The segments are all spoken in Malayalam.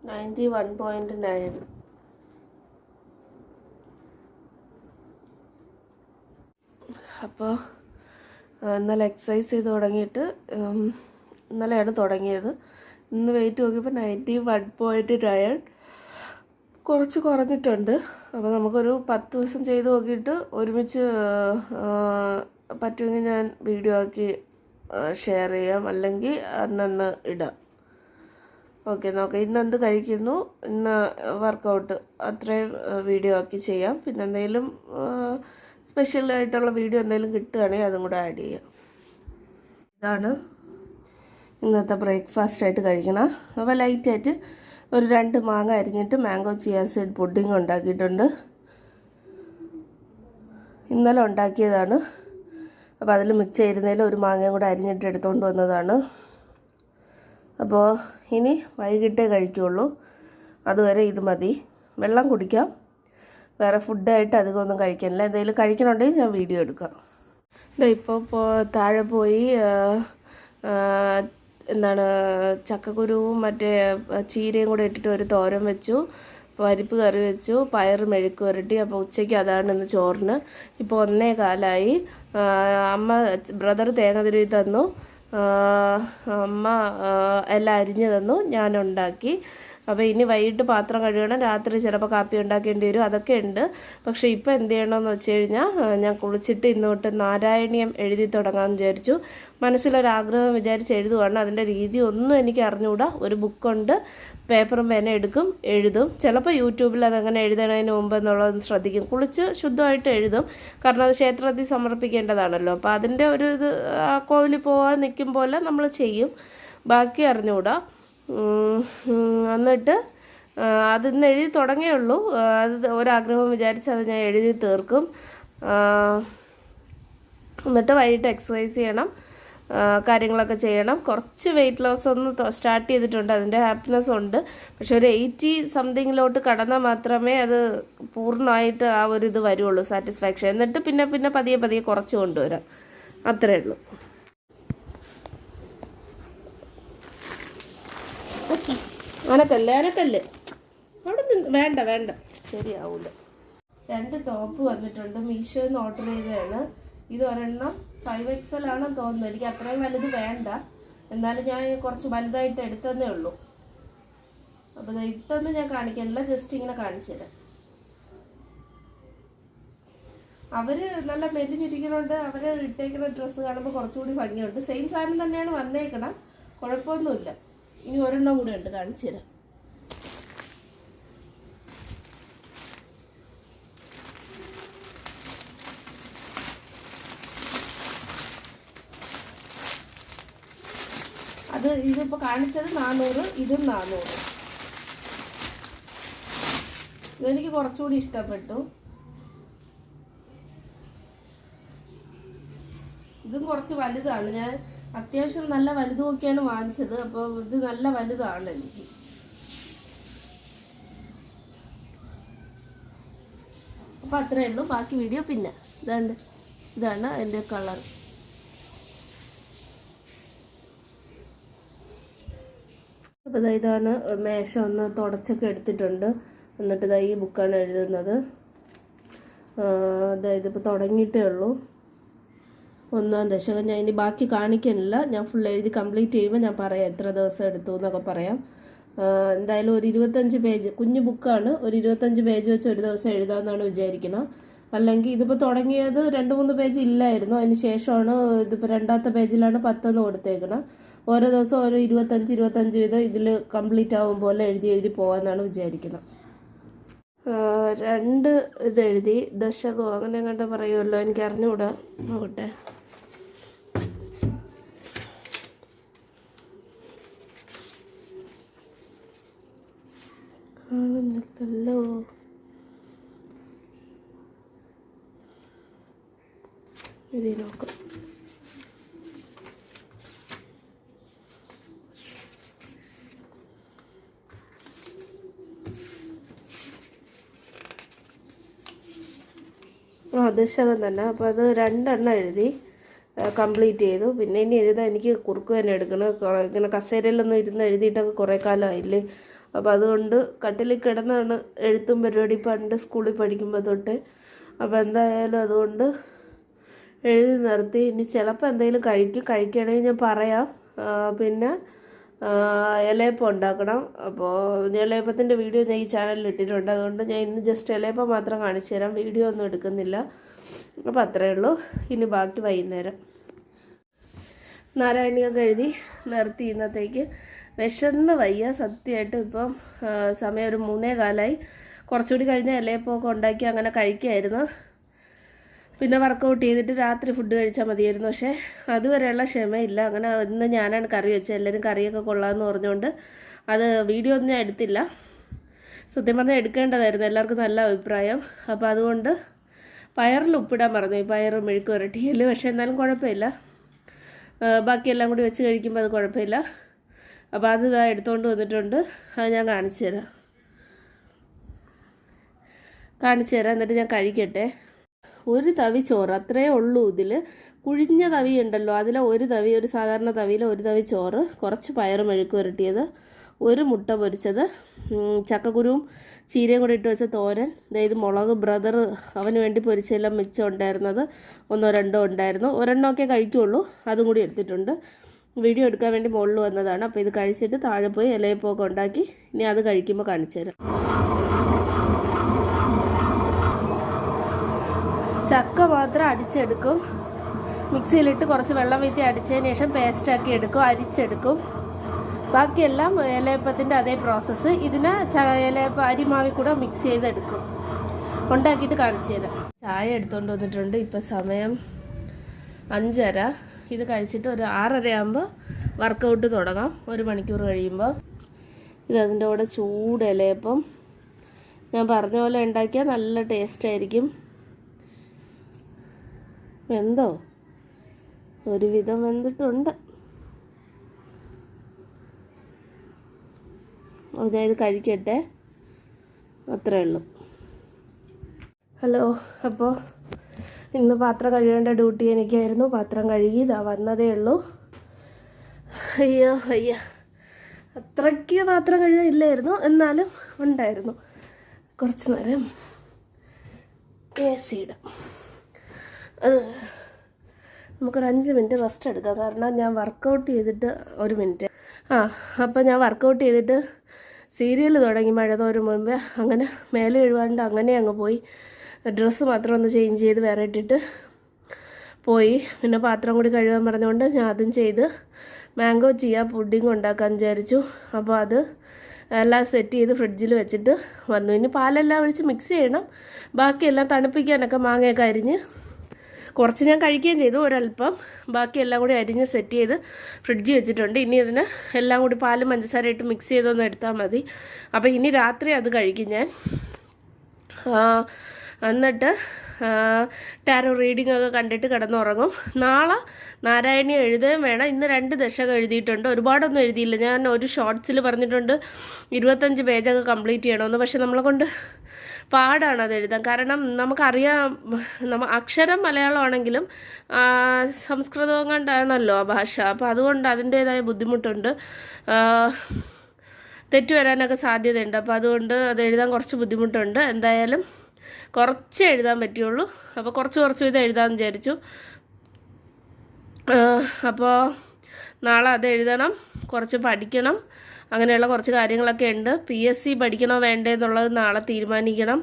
91.9. അപ്പോൾ ഇന്നലെ എക്സസൈസ് ചെയ്ത് തുടങ്ങിയിട്ട് ഇന്നലെയാണ് തുടങ്ങിയത്. ഇന്ന് വെയിറ്റ് നോക്കിയപ്പോൾ 91.9 കുറച്ച് കുറഞ്ഞിട്ടുണ്ട്. അപ്പോൾ നമുക്കൊരു 10 ദിവസം ചെയ്ത് നോക്കിയിട്ട് ഒരുമിച്ച് പറ്റുമെങ്കിൽ ഞാൻ വീഡിയോ ആക്കി ഷെയർ ചെയ്യാം, അല്ലെങ്കിൽ അന്നന്ന് ഇടാം. ഓക്കെ, നോക്കാം ഇന്ന് എന്ത് കഴിക്കുന്നു, ഇന്ന് വർക്കൗട്ട് അത്രയും വീഡിയോ ആക്കി ചെയ്യാം. പിന്നെ എന്തെങ്കിലും സ്പെഷ്യലായിട്ടുള്ള വീഡിയോ എന്തെങ്കിലും കിട്ടുകയാണെങ്കിൽ അതും കൂടെ ആഡ് ചെയ്യാം. ഇതാണ് ഇന്നത്തെ ബ്രേക്ക്ഫാസ്റ്റായിട്ട് കഴിക്കണം. അപ്പോൾ ലൈറ്റായിട്ട് ഒരു 2 മാങ്ങ അരിഞ്ഞിട്ട് മാംഗോ ചിയ സീഡ് പുഡിംഗ് ഉണ്ടാക്കിയിട്ടുണ്ട്. ഇന്നലെ ഉണ്ടാക്കിയതാണ്. അപ്പോൾ അതിൽ മിച്ചം ഇരുന്നതിൽ ഒരു മാങ്ങയും കൂടെ അരിഞ്ഞിട്ട് എടുത്തുകൊണ്ട് വന്നതാണ്. അപ്പോൾ ഇനി വൈകിട്ടേ കഴിക്കുകയുള്ളൂ, അതുവരെ ഇത് മതി. വെള്ളം കുടിക്കാം, വേറെ ഫുഡായിട്ട് അധികമൊന്നും കഴിക്കാനില്ല. എന്തെങ്കിലും കഴിക്കണമെങ്കിൽ ഞാൻ വീഡിയോ എടുക്കാം. ഇപ്പോൾ താഴെ പോയി ചക്കക്കുരുവും മറ്റേ ചീരയും കൂടെ ഇട്ടിട്ട് ഒരു തോരൻ വെച്ചു, പരിപ്പ് കറി വെച്ചു, പയർ മെഴുക്ക് പുരട്ടി. അപ്പോൾ ഉച്ചയ്ക്ക് അതാണ് ഇന്ന് ചോറിന്. ഇപ്പോൾ 1:15. ബ്രദർ തേങ്ങ തിരുവി തന്നു, അമ്മ എല്ലാം അരിഞ്ഞു തന്നു, ഞാനുണ്ടാക്കി. അപ്പോൾ ഇനി വൈകിട്ട് പാത്രം കഴുകണം, രാത്രി ചിലപ്പോൾ കാപ്പി ഉണ്ടാക്കേണ്ടി വരും, അതൊക്കെ ഉണ്ട്. പക്ഷേ ഇപ്പോൾ എന്ത് ചെയ്യണമെന്ന് വെച്ച് കഴിഞ്ഞാൽ ഞാൻ കുളിച്ചിട്ട് ഇന്നോട്ട് നാരായണീയം എഴുതി തുടങ്ങാമെന്ന് വിചാരിച്ചു. മനസ്സിലൊരാഗ്രഹം വിചാരിച്ച് എഴുതുവാണ്. അതിൻ്റെ രീതി ഒന്നും എനിക്ക് അറിഞ്ഞുകൂടാ. ഒരു ബുക്കുണ്ട്, പേപ്പറും പേന എടുക്കും, എഴുതും. ചിലപ്പോൾ യൂട്യൂബിൽ അതങ്ങനെ എഴുതണതിന് മുമ്പ് എന്നുള്ളത് ശ്രദ്ധിക്കും. കുളിച്ച് ശുദ്ധമായിട്ട് എഴുതും, കാരണം അത് ക്ഷേത്രത്തിൽ സമർപ്പിക്കേണ്ടതാണല്ലോ. അപ്പോൾ അതിൻ്റെ ഒരു ഇത് കോവിലിൽ പോകാൻ നിൽക്കും പോലെ നമ്മൾ ചെയ്യും. ബാക്കി അറിഞ്ഞുകൂടാ. എന്നിട്ട് അതിന്ന് എഴുതി തുടങ്ങിയുള്ളൂ. അത് ഒരാഗ്രഹം വിചാരിച്ച് അത് ഞാൻ എഴുതി തീർക്കും. എന്നിട്ട് വൈകിട്ട് എക്സസൈസ് ചെയ്യണം, കാര്യങ്ങളൊക്കെ ചെയ്യണം. കുറച്ച് വെയിറ്റ് ലോസ് ഒന്ന് സ്റ്റാർട്ട് ചെയ്തിട്ടുണ്ട്, അതിൻ്റെ ഹാപ്പിനെസ് ഉണ്ട്. പക്ഷെ ഒരു 80 സംതിങ്ങിലോട്ട് കടന്നാൽ മാത്രമേ അത് പൂർണ്ണമായിട്ട് ആ ഒരു ഇത് വരുള്ളൂ, സാറ്റിസ്ഫാക്ഷൻ. എന്നിട്ട് പിന്നെ പതിയെ കുറച്ച് കൊണ്ടുവരാം, അത്രയേ ഉള്ളൂ. അനക്കല്ലേ അവിടെ നിന്ന് വേണ്ട, ശരിയാവൂല. 2 ടോപ്പ് വന്നിട്ടുണ്ട്, മീഷോയിൽ നിന്ന് ഓർഡർ ചെയ്തതാണ്. ഇത് ഒരെണ്ണം 5XL ആണെന്ന് തോന്നുന്നു. എനിക്ക് അത്രയും വലുത് വേണ്ട, എന്നാലും ഞാൻ കുറച്ച് വലുതായിട്ട് എടുത്തതേ ഉള്ളൂ. അപ്പോൾ ഇത് ഇട്ടൊന്നും ഞാൻ കാണിക്കാനില്ല, ജസ്റ്റ് ഇങ്ങനെ കാണിച്ചു തരാം. അവർ നല്ല മെലിഞ്ഞിരിക്കുന്നുണ്ട്, അവർ ഇട്ടേക്കുന്ന ഡ്രസ്സ് കാണുമ്പോൾ കുറച്ചുകൂടി ഭംഗിയുണ്ട്. സെയിം സാധനം തന്നെയാണ് വന്നേക്കണം, കുഴപ്പമൊന്നുമില്ല. ഇനി ഒരെണ്ണം കൂടെ ഉണ്ട്, കാണിച്ചു തരാം. ഇതിപ്പോൾ കാണിച്ചത് 400, ഇതും 400. ഇതെനിക്ക് കുറച്ചുകൂടി ഇഷ്ടപ്പെട്ടു. ഇതും കുറച്ച് വലുതാണ്. ഞാൻ അത്യാവശ്യം നല്ല വലുത് നോക്കിയാണ് വാങ്ങിച്ചത്. അപ്പോൾ ഇത് നല്ല വലുതാണ് എനിക്ക്. അപ്പോൾ അത്രയേ ഉള്ളൂ. ബാക്കി വീഡിയോ പിന്നെ. ഇതാണ് അതിൻ്റെ കളർ. അപ്പോൾ ഇതാണ് മേശ ഒന്ന് തുടച്ചൊക്കെ എടുത്തിട്ടുണ്ട്. എന്നിട്ട് ഈ ബുക്കാണ് എഴുതുന്നത്. ഇതിപ്പോൾ തുടങ്ങിയിട്ടേ ഉള്ളൂ, 1-ാം ദശകം. ഞാൻ ഇനി ബാക്കി കാണിക്കാനില്ല, ഞാൻ ഫുൾ എഴുതി കംപ്ലീറ്റ് ചെയ്യുമ്പോൾ ഞാൻ പറയാം എത്ര ദിവസം എടുത്തു എന്നൊക്കെ പറയാം. എന്തായാലും ഒരു 25 പേജ്, കുഞ്ഞു ബുക്കാണ്, ഒരു 25 പേജ് വെച്ച് ഒരു ദിവസം എഴുതാമെന്നാണ് വിചാരിക്കുന്നത്. അല്ലെങ്കിൽ ഇതിപ്പോൾ തുടങ്ങിയത് 2-3 പേജ് ഇല്ലായിരുന്നു, അതിന് ശേഷമാണ് ഇതിപ്പോൾ 2ാമത്തെ പേജിലാണ് 10 കൊടുത്തേക്കണം. ഓരോ ദിവസം ഓരോ 25 വീതം ഇതിൽ കംപ്ലീറ്റ് ആവും പോലെ എഴുതി പോകാമെന്നാണ് വിചാരിക്കുന്നത്. 2 ഇതെഴുതി, ദശകമോ അങ്ങനെ കണ്ട് പറയുമല്ലോ, എനിക്ക് അറിഞ്ഞുകൂടാ. നോക്കട്ടെ. കാണുന്നില്ലല്ലോ. ഇത് നോക്കാം. ദശകം തന്നെ. അപ്പോൾ അത് 2 എണ്ണം എഴുതി കംപ്ലീറ്റ് ചെയ്തു. പിന്നെ ഇനി എഴുതാൻ എനിക്ക് കുറുക്ക് തന്നെ എടുക്കണം. ഇങ്ങനെ കസേരയിലൊന്നും ഇരുന്ന് എഴുതിയിട്ടൊക്കെ കുറേ കാലമായില്ലേ, അപ്പോൾ അതുകൊണ്ട് കട്ടിലിൽ കിടന്നാണ് എഴുത്തും പരിപാടി പണ്ട് സ്കൂളിൽ പഠിക്കുമ്പോൾ തൊട്ട്. അപ്പോൾ എന്തായാലും അതുകൊണ്ട് എഴുതി നിർത്തി. ഇനി ചിലപ്പോൾ എന്തെങ്കിലും കഴിക്കുകയാണെങ്കിൽ ഞാൻ പറയാം. പിന്നെ ഇലയപ്പം ഉണ്ടാക്കണം. അപ്പോൾ ഇലയപ്പത്തിൻ്റെ വീഡിയോ ഞാൻ ഈ ചാനലിൽ ഇട്ടിട്ടുണ്ട്. അതുകൊണ്ട് ഞാൻ ഇന്ന് ജസ്റ്റ് ഇലയപ്പം മാത്രം കാണിച്ചു തരാം, വീഡിയോ ഒന്നും എടുക്കുന്നില്ല. അപ്പോൾ അത്രയേ ഉള്ളൂ. ഇനി ബാക്കി വൈകുന്നേരം. നാരായണിയൊക്കെ എഴുതി നിർത്തി. ഇന്നത്തേക്ക് വിശന്ന് വയ്യ സത്യമായിട്ടും. ഇപ്പം സമയം ഒരു 3:15. കുറച്ചുകൂടി കഴിഞ്ഞാൽ ഇലയപ്പമൊക്കെ ഉണ്ടാക്കി അങ്ങനെ കഴിക്കുമായിരുന്നു. പിന്നെ വർക്കൗട്ട് ചെയ്തിട്ട് രാത്രി ഫുഡ് കഴിച്ചാൽ മതിയായിരുന്നു. പക്ഷേ അതുവരെയുള്ള ക്ഷമയില്ല. അങ്ങനെ ഇന്ന് ഞാനാണ് കറി വെച്ചത്. എല്ലാവരും കറിയൊക്കെ കൊള്ളാമെന്ന് പറഞ്ഞുകൊണ്ട് അത് വീഡിയോ ഒന്നും ഞാൻ എടുത്തില്ല. സത്യം പറഞ്ഞാൽ എടുക്കേണ്ടതായിരുന്നു, എല്ലാവർക്കും നല്ല അഭിപ്രായം. അപ്പോൾ അതുകൊണ്ട് പയറിൽ ഉപ്പിടാൻ പറഞ്ഞു, ഈ പയർ മെഴുക്ക് പുരട്ടിയിൽ. പക്ഷേ എന്നാലും കുഴപ്പമില്ല, ബാക്കിയെല്ലാം കൂടി വെച്ച് കഴിക്കുമ്പോൾ അത് കുഴപ്പമില്ല. അപ്പോൾ അത് ഇതാ എടുത്തുകൊണ്ട് വന്നിട്ടുണ്ട്. അത് ഞാൻ കാണിച്ചു തരാം. എന്നിട്ട് ഞാൻ കഴിക്കട്ടെ. ഒരു തവി ചോറ് അത്രയേ ഉള്ളൂ. ഇതിൽ കുഴിഞ്ഞ തവി ഉണ്ടല്ലോ, അതിലെ ഒരു തവി, ഒരു സാധാരണ തവിയിൽ ഒരു തവി ചോറ്, കുറച്ച് പയർ മെഴുക്ക് പുരട്ടിയത്, ഒരു മുട്ട പൊരിച്ചത്, ചക്കക്കുരുവും ചീരയും കൂടി ഇട്ട് വെച്ച തോരൻ, അതായത് മുളക് ബ്രദർ അവന് വേണ്ടി പൊരിച്ചെല്ലാം മിച്ചം ഉണ്ടായിരുന്നത് 1-2 ഉണ്ടായിരുന്നു. 1 കഴിക്കുള്ളൂ, അതും കൂടി എടുത്തിട്ടുണ്ട്. വീഡിയോ എടുക്കാൻ വേണ്ടി മുകളിൽ വന്നതാണ്. അപ്പോൾ ഇത് കഴിച്ചിട്ട് താഴെ പോയി ഇലയപ്പമൊക്കെ ഉണ്ടാക്കി ഇനി അത് കഴിക്കുമ്പോൾ കാണിച്ചു തരാം. ചക്ക മാത്രം അടിച്ചെടുക്കും, മിക്സിയിലിട്ട് കുറച്ച് വെള്ളം വീത്തി അടിച്ചതിന് ശേഷം പേസ്റ്റാക്കി എടുക്കും, അരിച്ചെടുക്കും. ബാക്കിയെല്ലാം ഇലയപ്പത്തിൻ്റെ അതേ പ്രോസസ്സ്. ഇതിനെ ഇലയപ്പം അരിമാവിൽ കൂടെ മിക്സ് ചെയ്തെടുക്കും. ഉണ്ടാക്കിയിട്ട് കാണിച്ചു തരാം. ചായ എടുത്തുകൊണ്ട് വന്നിട്ടുണ്ട്. ഇപ്പം സമയം 5:30. ഇത് കഴിച്ചിട്ട് ഒരു 6:30 ആകുമ്പോൾ വർക്കൗട്ട് തുടങ്ങാം. 1 മണിക്കൂർ കഴിയുമ്പോൾ. ഇതതിൻ്റെ കൂടെ ചൂട് ഇലയപ്പം ഞാൻ പറഞ്ഞ പോലെ ഉണ്ടാക്കിയാൽ നല്ല ടേസ്റ്റായിരിക്കും. വെന്തോ? ഒരുവിധം വെന്തിട്ടുണ്ട്. ഞാൻ ഇത് കഴിക്കട്ടെ, അത്രേ ഉള്ളൂ. ഹലോ, അപ്പോൾ ഇന്ന് പാത്രം കഴുകേണ്ട ഡ്യൂട്ടി എനിക്കായിരുന്നു. പാത്രം കഴുകി ഇതാ വന്നതേ ഉള്ളൂ. അയ്യ അത്രയ്ക്ക് പാത്രം കഴുകില്ലായിരുന്നു, എന്നാലും ഉണ്ടായിരുന്നു. കുറച്ച് നേരം AC ഇടാം. അത് നമുക്കൊരു 5 മിനിറ്റ് റെസ്റ്റ് എടുക്കാം. കാരണം ഞാൻ വർക്കൗട്ട് ചെയ്തിട്ട് 1 മിനിറ്റ്. അപ്പോൾ ഞാൻ വർക്കൗട്ട് ചെയ്തിട്ട് സീരിയൽ തുടങ്ങി മഴ തോരും മുമ്പേ. അങ്ങനെ മേലെ എഴുവാണ്ട് അങ്ങനെ അങ്ങ് പോയി. ഡ്രസ്സ് മാത്രം ഒന്ന് ചേഞ്ച് ചെയ്ത് വേറെ ഇട്ടിട്ട് പോയി. പിന്നെ പാത്രം കൂടി കഴുകാൻ പറഞ്ഞുകൊണ്ട് ഞാൻ അതും ചെയ്ത് മാംഗോ ചിയ പുഡിങ് ഉണ്ടാക്കാൻ വിചാരിച്ചു. അപ്പോൾ അത് എല്ലാം സെറ്റ് ചെയ്ത് ഫ്രിഡ്ജിൽ വെച്ചിട്ട് വന്നു. ഇനി പാലെല്ലാം ഒഴിച്ച് മിക്സ് ചെയ്യണം. ബാക്കിയെല്ലാം തണുപ്പിക്കാനൊക്കെ മാങ്ങയൊക്കെ അരിഞ്ഞ് കുറച്ച് ഞാൻ കഴിക്കുകയും ചെയ്തു, ഒരല്പം. ബാക്കിയെല്ലാം കൂടി അരിഞ്ഞ് സെറ്റ് ചെയ്ത് ഫ്രിഡ്ജിൽ വെച്ചിട്ടുണ്ട്. ഇനി ഇതിന് എല്ലാം കൂടി പാലും പഞ്ചസാര ഇട്ട് മിക്സ് ചെയ്തൊന്ന് എടുത്താൽ മതി. അപ്പോൾ ഇനി രാത്രി അത് കഴിക്കും ഞാൻ. എന്നിട്ട് ടാരോ റീഡിംഗ് ഒക്കെ കണ്ടിട്ട് കിടന്നുറങ്ങും. നാളെ നാരായണി എഴുതുകയും വേണം. ഇന്ന് 2 ദശകം എഴുതിയിട്ടുണ്ട്. ഒരുപാടൊന്നും എഴുതിയില്ല. ഞാൻ ഒരു ഷോർട്സിൽ പറഞ്ഞിട്ടുണ്ട് 25 പേജൊക്കെ കംപ്ലീറ്റ് ചെയ്യണമെന്ന്. പക്ഷെ നമ്മളെ കൊണ്ട് പാടാണ് അത് എഴുതാൻ. കാരണം നമുക്കറിയാം, അക്ഷരം മലയാളമാണെങ്കിലും സംസ്കൃതവും കണ്ടാണല്ലോ ആ ഭാഷ. അപ്പോൾ അതുകൊണ്ട് അതിൻ്റേതായ ബുദ്ധിമുട്ടുണ്ട്, തെറ്റ് വരാനൊക്കെ സാധ്യതയുണ്ട്. അപ്പോൾ അതുകൊണ്ട് അത് എഴുതാൻ കുറച്ച് ബുദ്ധിമുട്ടുണ്ട്. എന്തായാലും കുറച്ച് എഴുതാൻ പറ്റുള്ളൂ. അപ്പോൾ കുറച്ച് ഇത് എഴുതാമെന്ന് വിചാരിച്ചു. അപ്പോൾ നാളെ അത് എഴുതണം, കുറച്ച് പഠിക്കണം, അങ്ങനെയുള്ള കുറച്ച് കാര്യങ്ങളൊക്കെ ഉണ്ട്. PSC പഠിക്കണോ വേണ്ടേ എന്നുള്ളത് നാളെ തീരുമാനിക്കണം.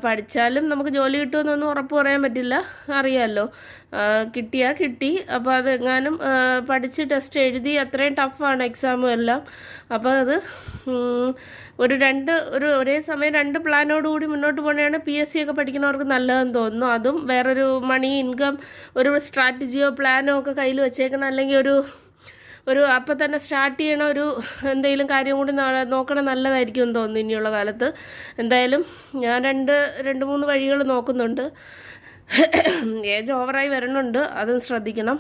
പഠിച്ചാലും നമുക്ക് ജോലി കിട്ടുമെന്നൊന്നും ഉറപ്പ് പറയാൻ പറ്റില്ല, അറിയാമല്ലോ. കിട്ടിയാൽ കിട്ടി. അപ്പോൾ അത് എങ്ങാനും പഠിച്ച് ടെസ്റ്റ് എഴുതി, അത്രയും ടഫാണ് എക്സാമും എല്ലാം. അപ്പോൾ അത് ഒരേ സമയം 2 പ്ലാനോടുകൂടി മുന്നോട്ട് പോകുകയാണ് PSC ഒക്കെ പഠിക്കുന്നവർക്ക് നല്ലതെന്ന് തോന്നുന്നു. അതും വേറൊരു മണി ഇൻകം, ഒരു സ്ട്രാറ്റജിയോ പ്ലാനോ ഒക്കെ കയ്യിൽ വെച്ചേക്കണം. അല്ലെങ്കിൽ ഒരു അപ്പം തന്നെ സ്റ്റാർട്ട് ചെയ്യണ ഒരു എന്തെങ്കിലും കാര്യം കൂടി നോക്കണം, നല്ലതായിരിക്കും എന്ന് തോന്നുന്നു ഇനിയുള്ള കാലത്ത്. എന്തായാലും ഞാൻ 2-3 വഴികൾ നോക്കുന്നുണ്ട്. ഏജ് ഓവറായി വരണുണ്ട്, അതും ശ്രദ്ധിക്കണം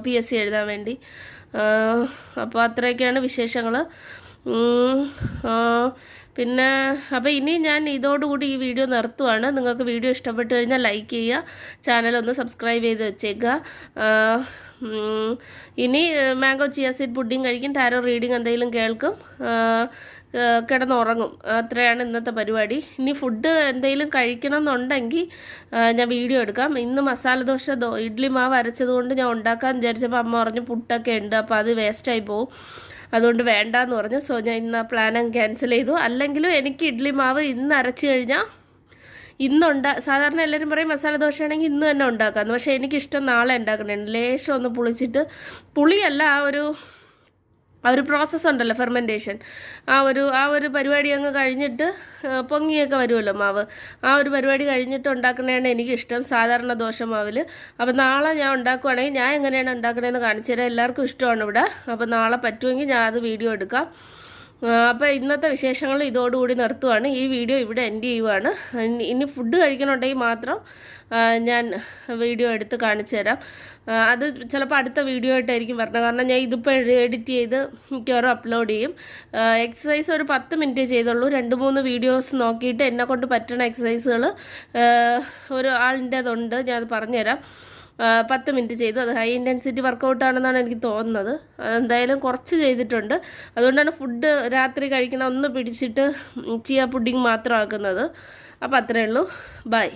PSC എഴുതാൻ വേണ്ടി. അപ്പോൾ അത്രയൊക്കെയാണ് വിശേഷങ്ങൾ. പിന്നെ അപ്പോൾ ഇനി ഞാൻ ഇതോടുകൂടി ഈ വീഡിയോ നിർത്തുവാണ്. നിങ്ങൾക്ക് വീഡിയോ ഇഷ്ടപ്പെട്ട് കഴിഞ്ഞാൽ ലൈക്ക് ചെയ്യുക, ചാനലൊന്ന് സബ്സ്ക്രൈബ് ചെയ്ത് വെച്ചേക്കുക. ഇനി മാംഗോ ചിയ സീഡ് പുഡിങ് കഴിക്കും, ടാരോ റീഡിങ് എന്തെങ്കിലും കേൾക്കും, കിടന്നുറങ്ങും. അത്രയാണ് ഇന്നത്തെ പരിപാടി. ഇനി ഫുഡ് എന്തെങ്കിലും കഴിക്കണം എന്നുണ്ടെങ്കിൽ ഞാൻ വീഡിയോ എടുക്കാം. ഇന്ന് മസാല ദോശ ഇഡ്ഡലി മാവ് അരച്ചത് കൊണ്ട് ഞാൻ ഉണ്ടാക്കാൻ വിചാരിച്ചപ്പോൾ അമ്മ പറഞ്ഞു പുട്ടൊക്കെ ഉണ്ട്, അപ്പോൾ അത് വേസ്റ്റായി പോകും, അതുകൊണ്ട് വേണ്ടാന്ന് പറഞ്ഞു. സോ ഞാൻ ഇന്ന് ആ പ്ലാൻ ക്യാൻസൽ ചെയ്തു. അല്ലെങ്കിലും എനിക്ക് ഇഡ്ഡലി മാവ് ഇന്ന് അരച്ച് കഴിഞ്ഞാൽ സാധാരണ എല്ലാവരും പറയും മസാല ദോശ ആണെങ്കിൽ ഇന്ന് തന്നെ ഉണ്ടാക്കാമെന്ന്. പക്ഷേ എനിക്കിഷ്ടം നാളെ ഉണ്ടാക്കണേണ്. ലേശം ഒന്ന് പുളിച്ചിട്ട്, പുളിയല്ല, ആ ഒരു പ്രോസസ്സ് ഉണ്ടല്ലോ, ഫെർമെൻറ്റേഷൻ, ആ ഒരു പരിപാടി അങ്ങ് കഴിഞ്ഞിട്ട് പൊങ്ങിയൊക്കെ വരുമല്ലോ മാവ്, ആ ഒരു പരിപാടി കഴിഞ്ഞിട്ട് ഉണ്ടാക്കുന്നതാണ് എനിക്കിഷ്ടം സാധാരണ ദോശ മാവിൽ. അപ്പോൾ നാളെ ഞാൻ ഉണ്ടാക്കുവാണെങ്കിൽ ഞാൻ എങ്ങനെയാണ് ഉണ്ടാക്കണതെന്ന് കാണിച്ചു തരാം. എല്ലാവർക്കും ഇഷ്ടമാണ് ഇവിടെ. അപ്പോൾ നാളെ പറ്റുമെങ്കിൽ ഞാൻ അത് വീഡിയോ എടുക്കാം. അപ്പോൾ ഇന്നത്തെ വിശേഷങ്ങൾ ഇതോടുകൂടി നിർത്തുവാണ്. ഈ വീഡിയോ ഇവിടെ എൻഡ് ചെയ്യുവാണ്. ഇനി ഫുഡ് കഴിക്കണമെങ്കിൽ മാത്രം ഞാൻ വീഡിയോ എടുത്ത് കാണിച്ചു തരാം. അത് ചിലപ്പോൾ അടുത്ത വീഡിയോ ആയിട്ടായിരിക്കും വരണം. കാരണം ഞാൻ ഇതിപ്പോൾ എഡിറ്റ് ചെയ്ത് മിക്കവാറും അപ്ലോഡ് ചെയ്യും. എക്സസൈസ് ഒരു 10 മിനിറ്റ് ചെയ്തുള്ളൂ. 2-3 വീഡിയോസ് നോക്കിയിട്ട് എന്നെക്കൊണ്ട് പറ്റുന്ന എക്സസൈസുകൾ ഒരു ആളിൻ്റെതുണ്ട്, ഞാൻ അത് പറഞ്ഞുതരാം. 10 മിനിറ്റ് ചെയ്തു. അത് ഹൈ ഇൻറ്റൻസിറ്റി വർക്കൗട്ടാണെന്നാണ് എനിക്ക് തോന്നുന്നത്. അതെന്തായാലും കുറച്ച് ചെയ്തിട്ടുണ്ട്. അതുകൊണ്ടാണ് ഫുഡ് രാത്രി കഴിക്കണം ഒന്ന് പിടിച്ചിട്ട് ചിയ പുഡിങ് മാത്രം ആക്കുന്നത്. അപ്പോൾ അത്രയേ ഉള്ളൂ. ബൈ.